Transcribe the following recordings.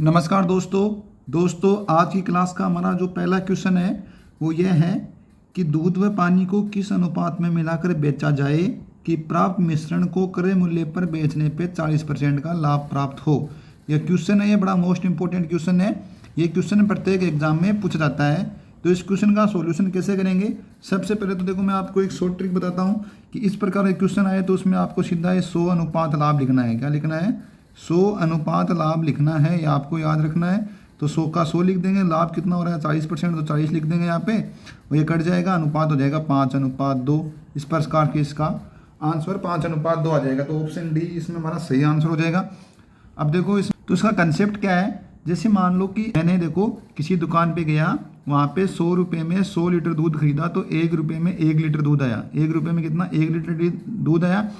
नमस्कार दोस्तों आज की क्लास का हमारा जो पहला क्वेश्चन है वो यह है कि दूध व पानी को किस अनुपात में मिलाकर बेचा जाए कि प्राप्त मिश्रण को क्रय मूल्य पर बेचने पे 40% का लाभ प्राप्त हो। यह क्वेश्चन है, ये बड़ा मोस्ट इंपॉर्टेंट क्वेश्चन है। ये क्वेश्चन प्रत्येक एग्जाम में पूछा जाता है। तो इस क्वेश्चन का सॉल्यूशन कैसे करेंगे, सबसे पहले तो देखो मैं आपको एक शॉर्ट ट्रिक बताता हूँ कि इस प्रकार का क्वेश्चन आए तो उसमें आपको सीधा 100 अनुपात लाभ लिखना है। क्या लिखना है? 100 अनुपात लाभ लिखना है, या आपको याद रखना है। तो 100 का 100 लिख देंगे, लाभ कितना हो रहा है 40%, तो 40 लिख देंगे यहाँ पे, और ये कट जाएगा, अनुपात हो जाएगा 5:2। इस प्रकार के इसका आंसर 5:2 आ जाएगा। तो ऑप्शन डी इसमें हमारा सही आंसर हो जाएगा। अब देखो तो इसका कंसेप्ट क्या है। जैसे मान लो कि मैंने देखो किसी दुकान पे गया, वहाँ पे 100 रुपये में 100 लीटर दूध खरीदा, तो 1 रुपये में 1 लीटर दूध आया। 1 रुपये में कितना? 1 लीटर दूध आया।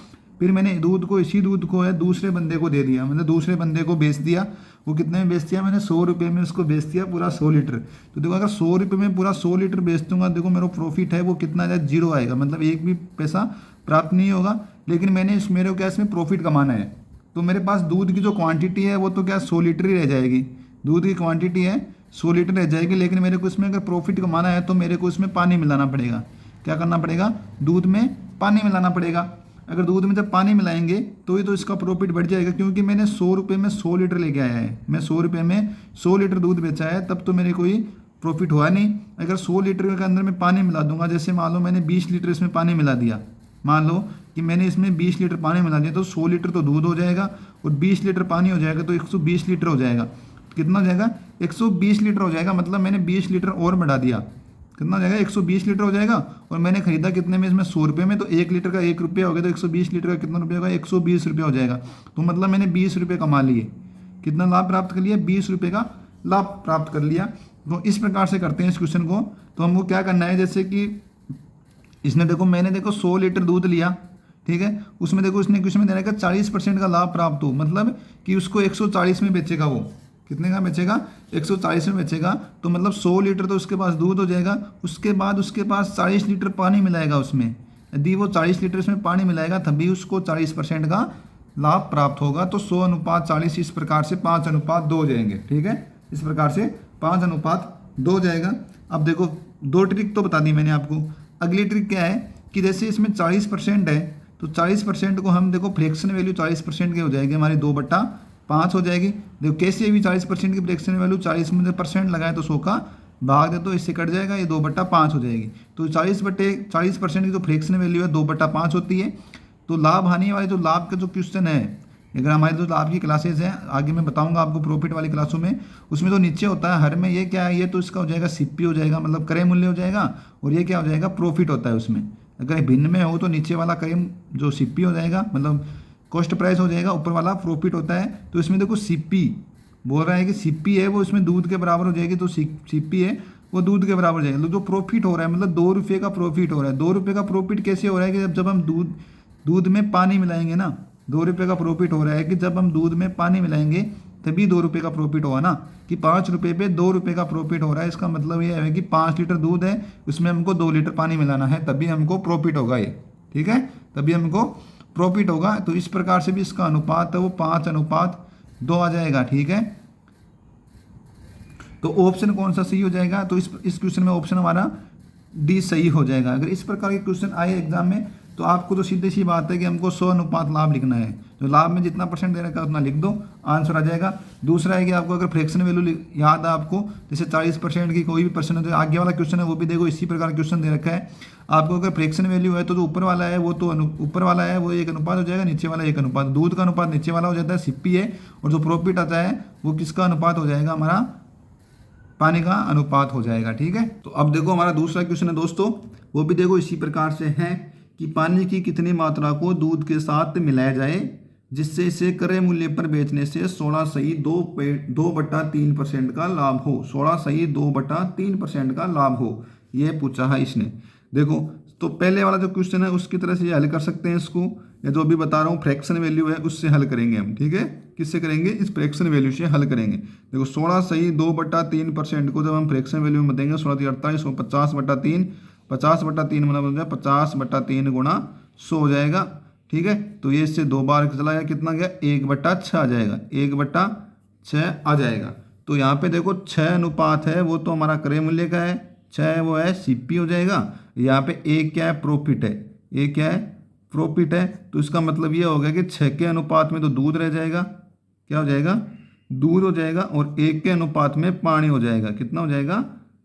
फिर मैंने इसी दूध को है दूसरे बंदे को दे दिया, मतलब दूसरे बंदे को बेच दिया। वो कितने में बेच दिया? मैंने 100 रुपये में उसको बेच दिया पूरा 100 लीटर। तो देखो अगर 100 रुपये में पूरा 100 लीटर बेच दूंगा, देखो मेरा प्रॉफिट है वो कितना आएगा? 0 आएगा, मतलब एक भी पैसा प्राप्त नहीं होगा। लेकिन मेरे को क्या इसमें प्रॉफिट कमाना है, तो मेरे पास दूध की जो क्वांटिटी है वो तो क्या 100 लीटर ही रह जाएगी। दूध की क्वांटिटी है 100 लीटर रह जाएगी, लेकिन मेरे को इसमें अगर प्रॉफिट कमाना है तो मेरे को इसमें पानी मिलाना पड़ेगा। क्या करना पड़ेगा? दूध में पानी मिलाना पड़ेगा। अगर दूध में जब पानी मिलाएंगे तो ही तो इसका प्रॉफिट बढ़ जाएगा, क्योंकि मैंने 100 रुपये में 100 लीटर लेके आया है। मैं 100 रुपये में 100 लीटर दूध बेचा है, तब तो मेरे कोई प्रॉफिट हुआ नहीं। अगर 100 लीटर के अंदर मैं पानी मिला दूंगा, जैसे मान लो मैंने 20 लीटर इसमें पानी मिला दिया, मान लो कि मैंने इसमें 20 लीटर पानी मिला दिया, तो 100 लीटर तो दूध हो जाएगा और 20 लीटर पानी हो जाएगा, तो 120 लीटर हो जाएगा। कितना हो जाएगा? 120 लीटर हो जाएगा। मतलब मैंने 20 लीटर और बढ़ा दिया। कितना हो जाएगा? 120 लीटर हो जाएगा। और मैंने खरीदा कितने में? इसमें 100 रुपये में, तो 1 लीटर का 1 रुपया हो गया, तो 120 लीटर का कितना रुपया होगा? 120 रुपया हो जाएगा। तो मतलब मैंने 20 रुपये कमा लिए। कितना लाभ प्राप्त कर लिया? 20 रुपये का लाभ प्राप्त कर लिया। तो इस प्रकार से करते हैं इस क्वेश्चन को। तो हमको क्या करना है, जैसे कि इसने मैंने 100 लीटर दूध लिया, ठीक है। उसमें इसने क्वेश्चन में दे रखा 40% का लाभ प्राप्त हो, मतलब कि उसको 140 में बेचेगा। वो कितने का बेचेगा? 140 में बेचेगा। तो मतलब 100 लीटर तो उसके पास दूध हो जाएगा। उसके बाद उसके पास 40 लीटर पानी मिलाएगा उसमें। यदि वो 40 लीटर इसमें पानी मिलाएगा तभी उसको 40% का लाभ प्राप्त होगा। तो 100:40 इस प्रकार से 5:2 हो जाएंगे, ठीक है। इस प्रकार से 5:2 हो जाएगा। अब देखो 2 ट्रिक तो बता दी मैंने आपको। अगली ट्रिक क्या है कि जैसे इसमें 40% है, तो 40% को हम फ्रैक्शन वैल्यू 40% की हो जाएगी हमारी 2/5 हो जाएगी। देखो कैसे भी 40% की फ्रैक्शन वैल्यू 40 में परसेंट लगाए तो 100 का भाग दे तो इससे कट जाएगा, ये 2/5 हो जाएगी। तो 40% की जो फ्रैक्शन वैल्यू है 2/5 होती है। तो लाभ हानि वाले जो लाभ का जो क्वेश्चन है, अगर हमारे जो लाभ की क्लासेज हैं आगे मैं बताऊंगा आपको प्रॉफिट वाली क्लासों में, उसमें तो नीचे होता है हर में, ये क्या है, ये तो इसका हो जाएगा सीपी हो जाएगा, मतलब क्रय मूल्य हो जाएगा। और ये क्या हो जाएगा? प्रॉफिट होता है उसमें। अगर भिन्न में हो तो नीचे वाला क्रय जो सीपी हो जाएगा, मतलब कॉस्ट प्राइस हो जाएगा, ऊपर वाला प्रॉफिट होता है। तो इसमें देखो सीपी बोल रहा है कि सीपी है वो इसमें दूध के बराबर हो जाएगी, तो सीपी है वो दूध के बराबर हो जाएगा। जो प्रॉफिट हो रहा है मतलब 2 रुपये का प्रॉफिट हो रहा है। 2 रुपये का प्रॉफिट कैसे हो रहा है कि जब हम दूध में पानी मिलाएंगे ना, 2 रुपये का प्रॉफिट हो रहा है कि जब हम दूध में पानी मिलाएंगे तभी 2 रुपये का प्रॉफिट होगा ना, कि 5 रुपये पे 2 रुपये का प्रॉफिट हो रहा है। इसका मतलब ये है कि 5 लीटर दूध है, उसमें हमको 2 लीटर पानी मिलाना है, तभी हमको प्रॉफिट होगा ये, ठीक है, तभी हमको प्रॉफिट होगा। तो इस प्रकार से भी इसका अनुपात है वो 5:2 आ जाएगा, ठीक है। तो ऑप्शन कौन सा सही हो जाएगा? तो इस क्वेश्चन में ऑप्शन हमारा डी सही हो जाएगा। अगर इस प्रकार के क्वेश्चन आए एग्जाम में तो आपको तो सीधी सी बात है कि हमको 100 अनुपात लाभ लिखना है। तो लाभ में जितना % दे रखा है उतना लिख दो, आंसर आ जाएगा। दूसरा है कि आपको अगर फ्रैक्शन वैल्यू याद है आपको, जैसे 40% की कोई भी % है, आगे वाला क्वेश्चन है वो भी देखो इसी प्रकार क्वेश्चन दे रखा है आपको। अगर फ्रैक्शन वैल्यू है तो जो ऊपर वाला है वो तो ऊपर वाला है वो 1 अनुपात हो जाएगा, नीचे वाला 1 अनुपात। दूध का अनुपात नीचे वाला हो जाता है, सीपी है, और जो प्रॉफिट आता है वो किसका अनुपात हो जाएगा? हमारा पानी का अनुपात हो जाएगा, ठीक है। तो अब देखो हमारा दूसरा क्वेश्चन है दोस्तों, वो भी देखो इसी प्रकार से है कि पानी की कितनी मात्रा को दूध के साथ मिलाया जाए जिससे इसे क्रय मूल्य पर बेचने से 16.2/3% का लाभ हो। 16.2/3% का लाभ हो, यह पूछा है इसने। देखो तो पहले वाला जो क्वेश्चन है उसकी तरह से हल कर सकते हैं इसको, या जो अभी बता रहा हूँ फ्रैक्शन वैल्यू है उससे हल करेंगे हम, ठीक है। किससे करेंगे? इस फ्रैक्शन वैल्यू से हल करेंगे। देखो 16.2/3% को जब हम फ्रैक्शन वैल्यू में देंगे 16×48 50/3, 50/3 मतलब 50/3 गुणा 100 हो जाएगा, ठीक है। तो ये इससे 2 बार चला गया, कितना गया? 1/6 आ जाएगा, 1/6 6 आ जाएगा। तो यहाँ पे देखो 6 अनुपात है वो तो हमारा क्रय मूल्य का है, 6 वो है सीपी हो जाएगा। यहाँ पे एक क्या है, प्रॉफिट है, एक क्या है, प्रॉफिट है। तो इसका मतलब ये हो गया कि 6 के अनुपात में तो दूध रह जाएगा, क्या हो जाएगा, दूध हो जाएगा, और 1 के अनुपात में पानी हो जाएगा, कितना हो जाएगा,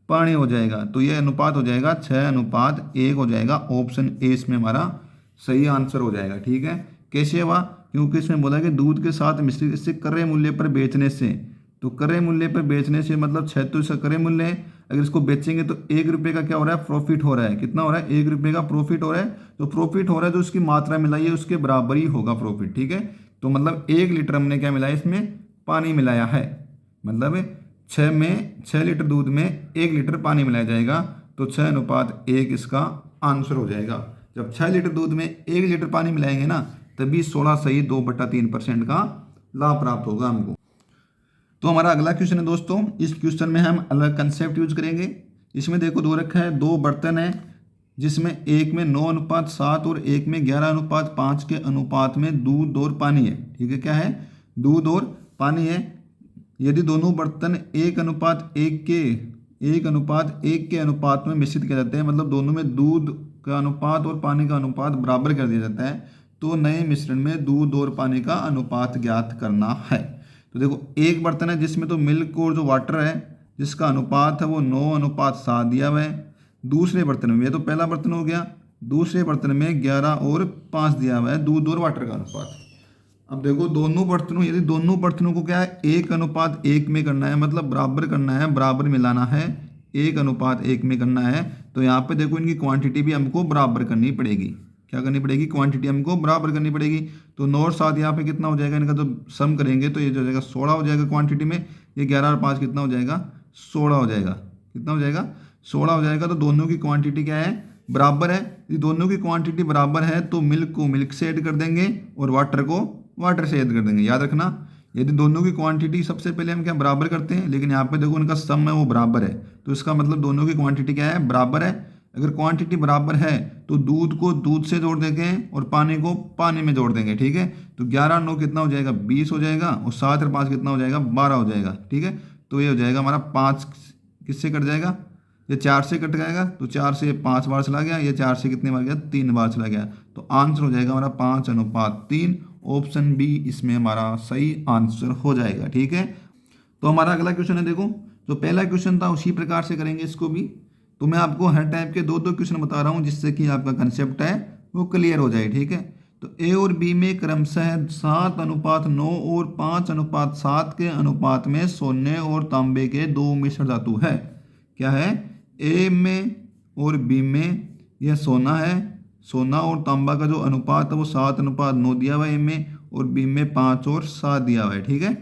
पानी हो जाएगा। तो ये अनुपात हो जाएगा 6:1 हो जाएगा। ऑप्शन ए इसमें हमारा सही आंसर हो जाएगा। ठीक है, कैसे हुआ, क्योंकि इसमें बोला कि दूध के साथ मिश्रित इससे क्रय मूल्य पर बेचने से, तो क्रय मूल्य पर बेचने से मतलब 6 तो इसका क्रय मूल्य है, अगर इसको बेचेंगे तो 1 रुपये का क्या हो रहा है, प्रॉफिट हो रहा है, कितना हो रहा है, 1 रुपये का प्रॉफिट हो रहा है। तो प्रॉफिट हो रहा है तो उसकी मात्रा मिलाई है उसके बराबर ही होगा प्रॉफिट। ठीक है, तो मतलब 1 लीटर हमने क्या मिलाया, इसमें पानी मिलाया है, मतलब 6 लीटर दूध में 1 लीटर पानी मिलाया जाएगा, तो 6:1 इसका आंसर हो जाएगा। जब 6 लीटर दूध में 1 लीटर पानी मिलाएंगे ना, तभी 16 सही 2/3% का लाभ प्राप्त होगा हमको। तो हमारा अगला क्वेश्चन है दोस्तों, इस क्वेश्चन में हम अलग कंसेप्ट यूज करेंगे। इसमें देखो दो रखा है, 2 बर्तन है जिसमें एक में 9:7 और एक में 11:5 के अनुपात में दूध और पानी है। ठीक है, क्या है, दूध और पानी है। यदि दोनों बर्तन 1:1 के अनुपात में मिश्रित किए जाते हैं, मतलब दोनों में दूध का अनुपात और पानी का अनुपात बराबर कर दिया जाता है, तो नए मिश्रण में दूध और पानी का अनुपात ज्ञात करना है। तो देखो एक बर्तन है जिसमें तो मिल्क और जो वाटर है जिसका अनुपात है वो 9:7 दिया हुआ है। दूसरे बर्तन में, ये तो पहला बर्तन हो गया, दूसरे बर्तन में 11:5 दिया हुआ है दूध और वाटर का अनुपात। अब देखो दोनों बर्तनों, यदि दोनों बर्तनों को क्या है 1:1 में करना है, मतलब बराबर करना है, बराबर मिलाना है, 1:1 में करना है, तो यहाँ पे देखो इनकी क्वांटिटी भी हमको बराबर करनी पड़ेगी। क्या करनी पड़ेगी, क्वांटिटी हमको बराबर करनी पड़ेगी। तो 9 और 7 यहाँ पे कितना हो जाएगा, इनका तो सम करेंगे तो ये जो हो जाएगा 16 हो जाएगा क्वांटिटी में, ये 11 और 5 कितना हो जाएगा, 16 हो जाएगा, कितना हो जाएगा, 16 हो जाएगा। तो दोनों की क्वांटिटी क्या है, बराबर है। यदि दोनों की क्वांटिटी बराबर है तो मिल्क को मिल्क से ऐड कर देंगे और वाटर को वाटर से ऐड कर देंगे। याद रखना, यदि दोनों की क्वांटिटी सबसे पहले हम क्या बराबर करते हैं, लेकिन यहाँ पे देखो उनका सम है वो बराबर है, तो इसका मतलब दोनों की क्वांटिटी क्या है, बराबर है। अगर क्वांटिटी बराबर है तो दूध को दूध से जोड़ देंगे और पानी को पानी में जोड़ देंगे। ठीक है, तो 11 9 कितना हो जाएगा, 20 हो जाएगा, और 7 और 5 कितना हो जाएगा, 12 हो जाएगा। ठीक है, तो ये हो जाएगा हमारा 5 किससे कट जाएगा, ये 4 से कट जाएगा, तो 4 से 5 बार चला गया, ये 4 से कितने बार गया, 3 बार चला गया। तो आंसर हो जाएगा हमारा 5:3। ऑप्शन बी इसमें हमारा सही आंसर हो जाएगा। ठीक है, तो हमारा अगला क्वेश्चन है, देखो जो पहला क्वेश्चन था उसी प्रकार से करेंगे इसको भी। तो मैं आपको हर टाइप के 2-2 क्वेश्चन बता रहा हूँ जिससे कि आपका कंसेप्ट है वो क्लियर हो जाए। ठीक है, तो ए और बी में क्रमशः 7:9 और 5:7 के अनुपात में सोने और तांबे के 2 मिश्र धातु है। क्या है, ए में और बी में यह सोना है, सोना और तांबा का जो अनुपात है वो 7:9 दिया हुआ है ए में, और बी में 5 और 7 दिया हुआ है। ठीक है,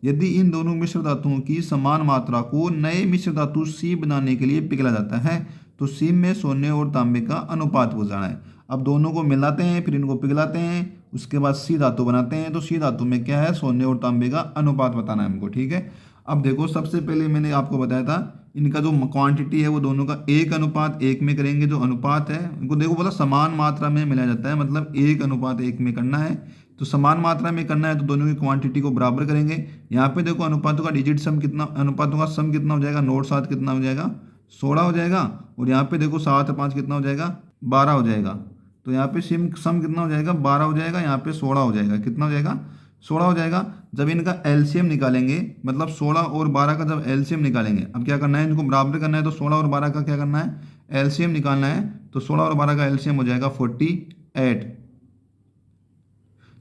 यदि इन दोनों मिश्र धातुओं की समान मात्रा को नए मिश्र धातु सी बनाने के लिए पिघला जाता है, तो सी में सोने और तांबे का अनुपात पूछना है। अब दोनों को मिलाते हैं, फिर इनको पिघलाते हैं, उसके बाद सी धातु बनाते हैं। तो सी धातु में क्या है, सोने और तांबे का अनुपात बताना है हमको। ठीक है, अब देखो सबसे पहले मैंने आपको बताया था इनका जो क्वांटिटी है वो दोनों का 1:1 में करेंगे। जो अनुपात है इनको देखो बोला समान मात्रा में मिलाया जाता है, मतलब 1:1 में करना है। तो समान मात्रा में करना है तो दोनों की क्वांटिटी को बराबर करेंगे। यहाँ पे देखो अनुपातों का डिजिट सम कितना, अनुपातों का सम कितना हो जाएगा, 9 और 7 कितना हो जाएगा, 16 हो जाएगा। और यहाँ पे देखो 7 और 5 कितना हो जाएगा, 12 हो जाएगा। तो यहाँ पे सम कितना हो जाएगा, 12 हो जाएगा, यहाँ पे 16 हो जाएगा, कितना हो जाएगा, 16 हो जाएगा। जब इनका एलसीएम निकालेंगे, मतलब 16 और 12 का जब एलसीएम निकालेंगे, अब क्या करना है, इनको बराबर करना है, तो 16 और 12 का क्या करना है, एलसीएम निकालना है। तो 16 और 12 का एलसीएम हो जाएगा 48।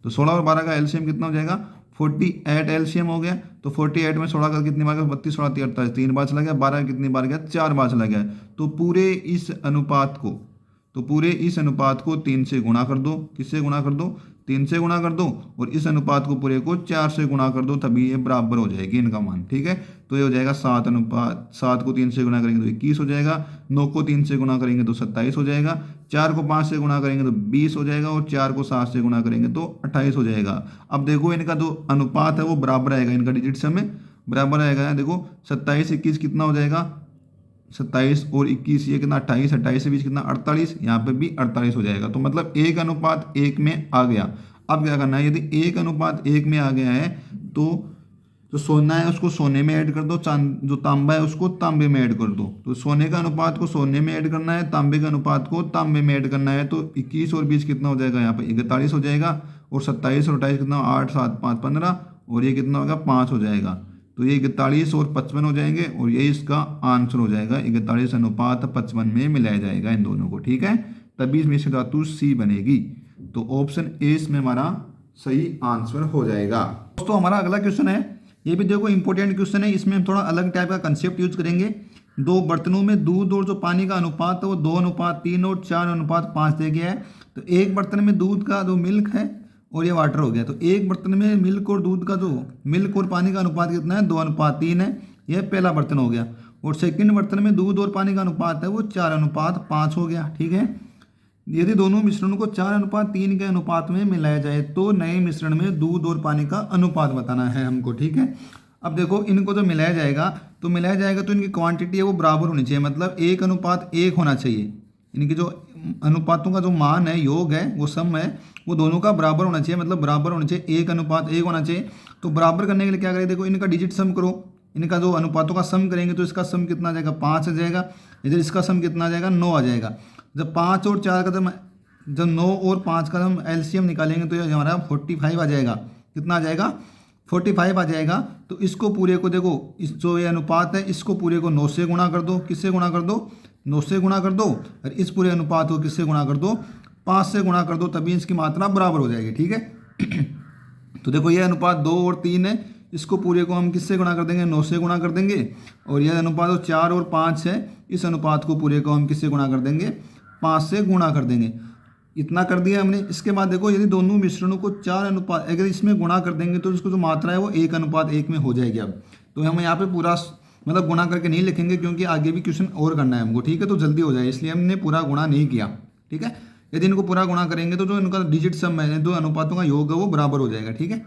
तो 16 और 12 का एलसीएम कितना हो जाएगा, 48 एलसीएम हो गया। तो 48 में 16 का कितनी बार गया, 32 16 48, 3 बार चला गया। 12 कितनी बार गया, 4 बार चला गया। तो पूरे इस अनुपात को 3 से गुणा कर दो। किससे गुणा कर दो, 3 से गुणा कर दो, और इस अनुपात को पूरे को 4 से गुणा कर दो, तभी ये बराबर हो जाएगी इनका मान। ठीक है, तो ये हो जाएगा 7 को 3 से गुणा करेंगे तो 21 हो जाएगा, 9 को 3 से गुणा करेंगे तो 27 हो जाएगा, 4 को 5 से गुणा करेंगे तो 20 हो जाएगा, और 4 को 7 से गुणा करेंगे तो 28 हो जाएगा। अब देखो इनका जो अनुपात है वो बराबर आएगा, इनका डिजिट सम में बराबर आएगा। देखो 27 21 कितना हो जाएगा, 27 और 21 ये कितना 28, 28 से 20 कितना 48, यहाँ पे भी 48 हो जाएगा। तो मतलब 1:1 में आ गया। अब क्या करना है, यदि 1:1 में आ गया है तो तो सोना है उसको सोने में ऐड कर दो, चांद जो तांबा है उसको तांबे में ऐड कर दो। तो सोने का अनुपात को सोने में ऐड करना है, तांबे का अनुपात को तांबे में ऐड करना है। तो 21 और 20 कितना हो जाएगा, यहाँ पे 41 हो जाएगा। और 27 और 28 कितना, 8 7 5 15, और ये कितना होगा, 5 हो जाएगा। तो ये 41 और 55 हो जाएंगे, और ये इसका आंसर हो जाएगा। 41 अनुपात 55 में मिलाया जाएगा इन दोनों को, ठीक है। तभी मिश्र धातु सी बनेगी। तो ऑप्शन ए इसमें हमारा सही आंसर हो जाएगा। दोस्तों हमारा अगला क्वेश्चन है, ये भी देखो इंपॉर्टेंट क्वेश्चन है। इसमें हम थोड़ा अलग टाइप का कंसेप्ट यूज करेंगे। दो बर्तनों में दूध और जो पानी का अनुपात है वो 2:3 और 4:5 दे गया है। तो एक बर्तन में दूध का जो मिल्क है और ये वाटर हो गया। तो एक बर्तन में मिल्क और दूध का जो मिल्क और पानी का अनुपात कितना है, 2:3 है। यह पहला बर्तन हो गया। और सेकंड बर्तन में दूध और पानी का अनुपात है वो 4:5 हो गया, ठीक है। यदि दोनों मिश्रणों को 4:3 के अनुपात में मिलाया जाए तो नए मिश्रण में दूध और पानी का अनुपात बताना है हमको, ठीक है। अब देखो इनको जो मिलाया जाएगा तो इनकी क्वांटिटी है वो बराबर होनी चाहिए, मतलब 1:1 होना चाहिए। इनकी जो अनुपातों का जो मान है, योग है, वो सम है, वो दोनों का बराबर होना चाहिए, मतलब बराबर होना चाहिए, 1:1 होना चाहिए। तो बराबर करने के लिए क्या करें, देखो इनका डिजिट सम करो। इनका जो अनुपातों का सम करेंगे तो इसका सम कितना आ जाएगा, 5 आ जाएगा। इधर इसका सम कितना आ जाएगा, 9 आ जाएगा। जब 5 और 4 का जब 9 और 5 का हम एलसीएम निकालेंगे तो ये हमारा 45 आ जाएगा। कितना आ जाएगा, 45 आ जाएगा। तो इसको पूरे को देखो, इस जो ये अनुपात है इसको पूरे को 9 से गुणा कर दो। किससे गुणा कर दो, 9 से गुणा कर दो। और इस पूरे अनुपात को किससे गुणा कर दो, 5 से गुणा कर दो, तभी इसकी मात्रा बराबर हो जाएगी, ठीक है। तो देखो ये अनुपात 2 और 3 है, इसको पूरे को हम किससे गुणा कर देंगे, 9 से गुणा कर देंगे। और यह अनुपात 4 और 5 है, इस अनुपात को पूरे को हम किससे गुणा कर देंगे, 5 से गुणा कर देंगे। इतना कर दिया हमने। इसके बाद देखो यदि दोनों मिश्रणों को 4 अनुपात अगर इसमें गुणा कर देंगे तो इसको जो मात्रा है वो 1:1 में हो जाएगी। अब तो हम यहाँ पे पूरा मतलब गुणा करके नहीं लिखेंगे क्योंकि आगे भी क्वेश्चन और करना है हमको, ठीक है। तो जल्दी हो जाए इसलिए हमने पूरा गुणा नहीं किया, ठीक है। यदि इनको पूरा गुणा करेंगे तो जो इनका डिजिट सम है, दो अनुपातों का योग है वो बराबर हो जाएगा, ठीक है।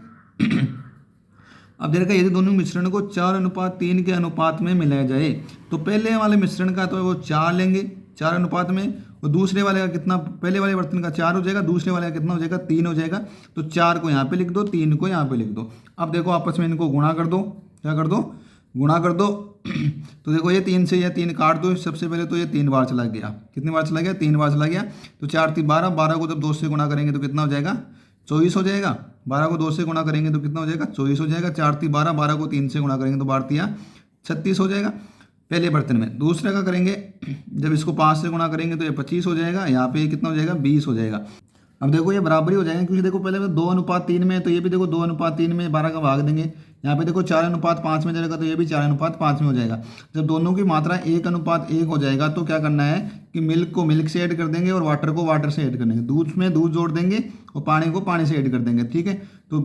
अब देखा यदि दोनों मिश्रण को 4:3 के अनुपात में मिलाया जाए तो पहले वाले मिश्रण का तो वो 4 लेंगे 4 अनुपात में, और दूसरे वाले का कितना, पहले वाले बर्तन का 4 हो जाएगा, दूसरे वाले का कितना हो जाएगा, 3 हो जाएगा। तो 4 को यहाँ पे लिख दो, 3 को यहाँ पे लिख दो। अब देखो आपस में इनको गुणा कर दो, क्या कर दो, गुणा कर दो। तो देखो ये 3 से यह 3 काट दो। सबसे पहले तो ये 3 बार चला गया, कितनी बार चला गया, 3 बार चला गया। तो 4 3 12, 12 को जब 2 से गुणा करेंगे तो कितना हो जाएगा, 24 हो जाएगा। 12 को 2 से गुणा करेंगे तो कितना हो जाएगा, 24 हो जाएगा। 4 3 12, 12 को 3 से गुणा करेंगे तो 12 3 36 हो जाएगा पहले बर्तन में। दूसरे का करेंगे, जब इसको 5 से गुणा करेंगे तो ये 25 हो जाएगा। यहाँ पे कितना हो जाएगा, 20 हो जाएगा। अब देखो ये बराबरी हो जाएगा क्योंकि देखो पहले 2:3 में है, तो ये भी देखो 2:3 में 12 का भाग देंगे। यहाँ पे देखो 4:5 में जाएगा तो ये भी 4:5 में हो जाएगा। जब दोनों की मात्रा 1:1 हो जाएगा तो क्या करना है कि मिल्क को मिल्क से ऐड कर देंगे और वाटर को वाटर से ऐड कर देंगे, दूध में दूध जोड़ देंगे और पानी को पानी से ऐड कर देंगे, ठीक है। तो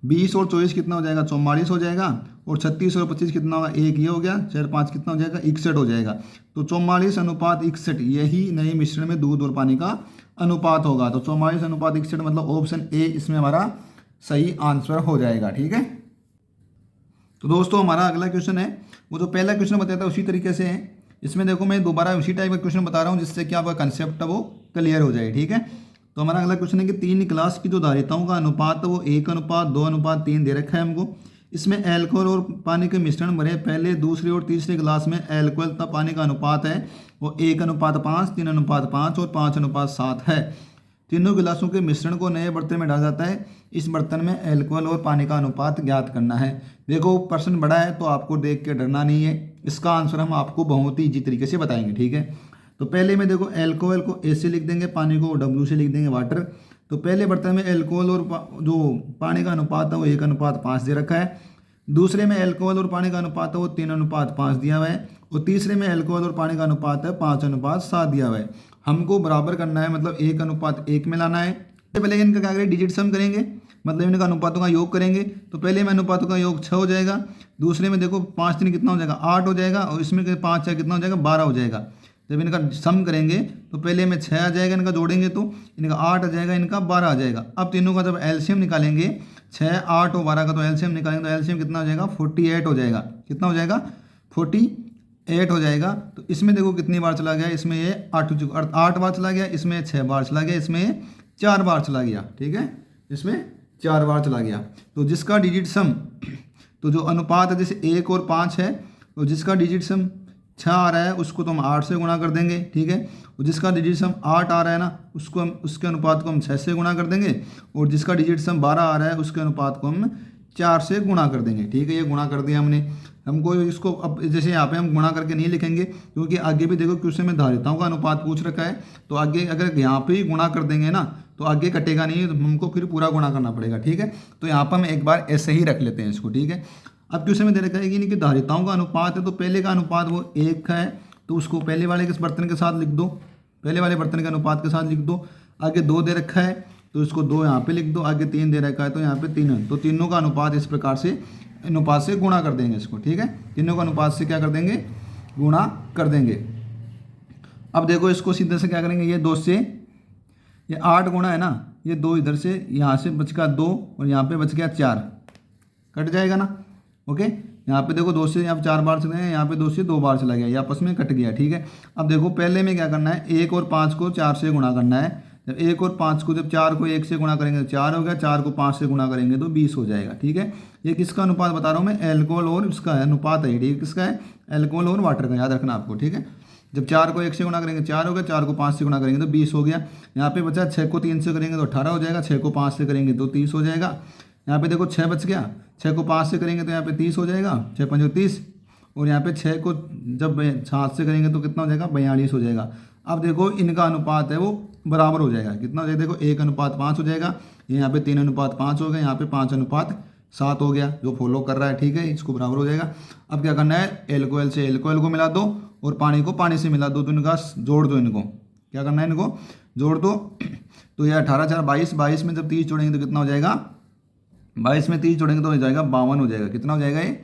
20 और 24 कितना हो जाएगा, 44 हो जाएगा। और 36 और 25 कितना होगा, 1 ये हो गया। 4 5 कितना हो जाएगा, 61 हो जाएगा। तो 44:61 यही नए मिश्रण में दूध और पानी का अनुपात होगा। तो 44:61 मतलब ऑप्शन ए इसमें हमारा सही आंसर हो जाएगा, ठीक है। तो दोस्तों हमारा अगला क्वेश्चन है, वो जो पहला क्वेश्चन बताया था उसी तरीके से है। इसमें देखो मैं दोबारा उसी टाइप का क्वेश्चन बता रहा हूँ जिससे कि आपका कंसेप्ट है वो क्लियर हो जाए, ठीक है। तो हमारा अगला क्वेश्चन है कि 3 गिलास की जो धारिताओं का अनुपात है वो 1:2:3 दे रखा है हमको। इसमें एल्कोहल और पानी के मिश्रण भरे पहले, दूसरे और तीसरे गिलास में एल्कोहल तथा पानी का अनुपात है वो 1:5, 3:5 और 5:7 है। तीनों गिलासों के मिश्रण को नए बर्तन में डाला जाता है। इस बर्तन में एल्कोहल और पानी का अनुपात ज्ञात करना है। देखो प्रश्न बड़ा है तो आपको देख के डरना नहीं है, इसका आंसर हम आपको बहुत ही इजी तरीके से बताएंगे, ठीक है। तो पहले में देखो एल्कोहल को ए से लिख देंगे, पानी को डब्ल्यू से लिख देंगे, वाटर। तो पहले बर्तन में एल्कोहल और जो पानी का अनुपात है वो 1:5 दे रखा है। दूसरे में एल्कोहल और पानी का अनुपात है वो 3:5 दिया हुआ है। और तीसरे में एल्कोहल और पानी का अनुपात है 5:7 दिया हुआ है। हमको बराबर करना है, मतलब 1:1 में लाना है। पहले इनका क्या करेंगे, डिजिट सम करेंगे, मतलब इनका अनुपातों का योग करेंगे। तो पहले में अनुपातों का योग 6 हो जाएगा। दूसरे में देखो 5 3 कितना हो जाएगा, 8 हो जाएगा। और इसमें 5 6 कितना हो जाएगा, 12 हो जाएगा। जब इनका सम करेंगे तो पहले में 6 आ जाएगा, इनका जोड़ेंगे तो इनका 8 आ जाएगा, इनका 12 आ जाएगा। अब तीनों का जब एलसीएम निकालेंगे, 6 8 और 12 का तो एलसीएम निकालेंगे तो एलसीएम कितना हो जाएगा, 48 हो जाएगा। कितना हो जाएगा, 48 हो जाएगा। तो इसमें देखो कितनी बार चला गया, इसमें ये 8 बार चला गया, इसमें 6 बार चला गया, इसमें 4 बार चला गया, ठीक है। इसमें 4 बार चला गया। तो जिसका डिजिट सम तो जो अनुपात है जैसे 1 और 5 है, तो जिसका डिजिट सम 6 आ रहा है उसको तो हम 8 से गुणा कर देंगे, ठीक है। और जिसका डिजिट सम 8 आ रहा है ना, उसको हम उसके अनुपात को हम 6 से गुणा कर देंगे। और जिसका डिजिट सम 12 आ रहा है उसके अनुपात को हम 4 से गुणा कर देंगे, ठीक है। ये गुणा कर दिया हमने। हमको इसको अब जैसे यहाँ पे हम गुणा करके नहीं लिखेंगे, क्योंकि आगे भी देखो क्वेश्चन में धारिताओं का अनुपात पूछ रखा है, तो आगे अगर यहाँ पे ही गुणा कर देंगे ना तो आगे कटेगा नहीं, तो हमको फिर पूरा गुणा करना पड़ेगा, ठीक है। तो यहाँ पर हम एक बार ऐसे ही रख लेते हैं इसको, ठीक है। अब क्वेश्चन में दे रखा है कि धारिताओं का अनुपात है, तो पहले का अनुपात वो 1 है, तो उसको पहले वाले के बर्तन के साथ लिख दो, पहले वाले बर्तन के अनुपात के साथ लिख दो। आगे 2 दे रखा है तो इसको 2 यहाँ पे लिख दो। आगे 3 दे रखा है तो यहाँ पे 3 है, तो तीनों का अनुपात इस प्रकार से अनुपात से गुणा कर देंगे इसको, ठीक है। तीनों का अनुपात से क्या कर देंगे, गुणा कर देंगे। अब देखो इसको सीधे से क्या करेंगे, ये 2 से ये 8 गुणा है ना, ये 2 इधर से यहाँ से बच गया 2 और यहाँ पे बच गया 4, कट जाएगा ना, ओके। यहाँ पे देखो 2 से यहाँ पे 4 बार चला गया, यहाँ पे 2 से 2 बार चला गया, ये आपस में कट गया, ठीक है। अब देखो पहले में क्या करना है, 1 और 5 को 4 से गुणा करना है। जब 1 और 5 को, जब 4 को 1 से गुणा करेंगे तो 4 हो गया, 4 को 5 से गुणा करेंगे तो 20 हो जाएगा, ठीक है। ये किसका अनुपात बता रहा हूँ मैं, एल्कोहल और इसका है अनुपात है, ठीक है। किसका है, एल्कोहल और वाटर का, याद रखना आपको, ठीक है। जब 4 को 1 से गुणा करेंगे 4 हो गया, 4 को 5 से गुणा करेंगे तो 20 हो गया। यहाँ पे बचा 6 को 3 से करेंगे तो 18 हो जाएगा, 6 को 5 से करेंगे तो 30 हो जाएगा। यहाँ पे देखो 6 बच गया, 6 को 5 से करेंगे तो यहाँ पे 30 हो जाएगा, 6 5 30, और यहाँ पे 6 को जब 7 से करेंगे तो कितना हो जाएगा, 42 हो जाएगा। अब देखो इनका अनुपात है वो बराबर हो जाएगा, कितना हो जाएगा, देखो 1:5 हो जाएगा, यहाँ पे 3:5 हो गया, यहाँ पे 5:7 हो गया, जो फॉलो कर रहा है, ठीक है, इसको बराबर हो जाएगा। अब क्या करना है, एल्कोहल से एल्कोहल को मिला दो और पानी को पानी से मिला दो, तो इनका जोड़ दो, इनको क्या करना है, इनको जोड़ दो। तो यह 18 4 22, 22 में जब 30 जोड़ेंगे तो कितना हो जाएगा, 22 में 30 जोड़ेंगे तो हो जाएगा 52 हो जाएगा, कितना हो जाएगा, ये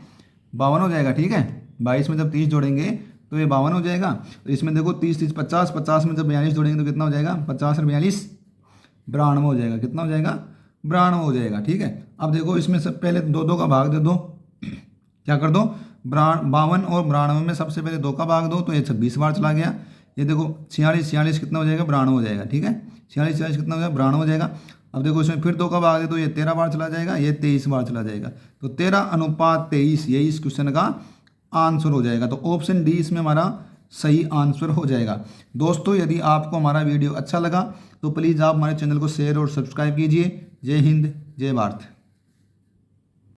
52 हो जाएगा, ठीक है। 22 में जब 30 जोड़ेंगे तो ये 52 हो जाएगा। तो इसमें देखो 30 30 50, 50 में जब 42 जोड़ेंगे तो कितना हो जाएगा, 50 और 42 92 हो जाएगा, कितना हो जाएगा, 92 हो जाएगा, ठीक है। अब देखो इसमें सब पहले 2 का भाग दे दो, क्या कर दो, 52 और 92 में सबसे पहले 2 का भाग दो, तो ये 26 बार चला गया। ये देखो 46 कितना हो जाएगा, 92 हो जाएगा, ठीक है। 46 कितना हो जाएगा, 92 हो जाएगा। अब देखो इसमें फिर 2 का भाग दे तो ये 13 बार चला जाएगा, ये 23 बार चला जाएगा, तो 13:23 यही इस क्वेश्चन का आंसर हो जाएगा। तो ऑप्शन डी इसमें हमारा सही आंसर हो जाएगा। दोस्तों यदि आपको हमारा वीडियो अच्छा लगा तो प्लीज़ आप हमारे चैनल को शेयर और सब्सक्राइब कीजिए। जय हिंद, जय भारत।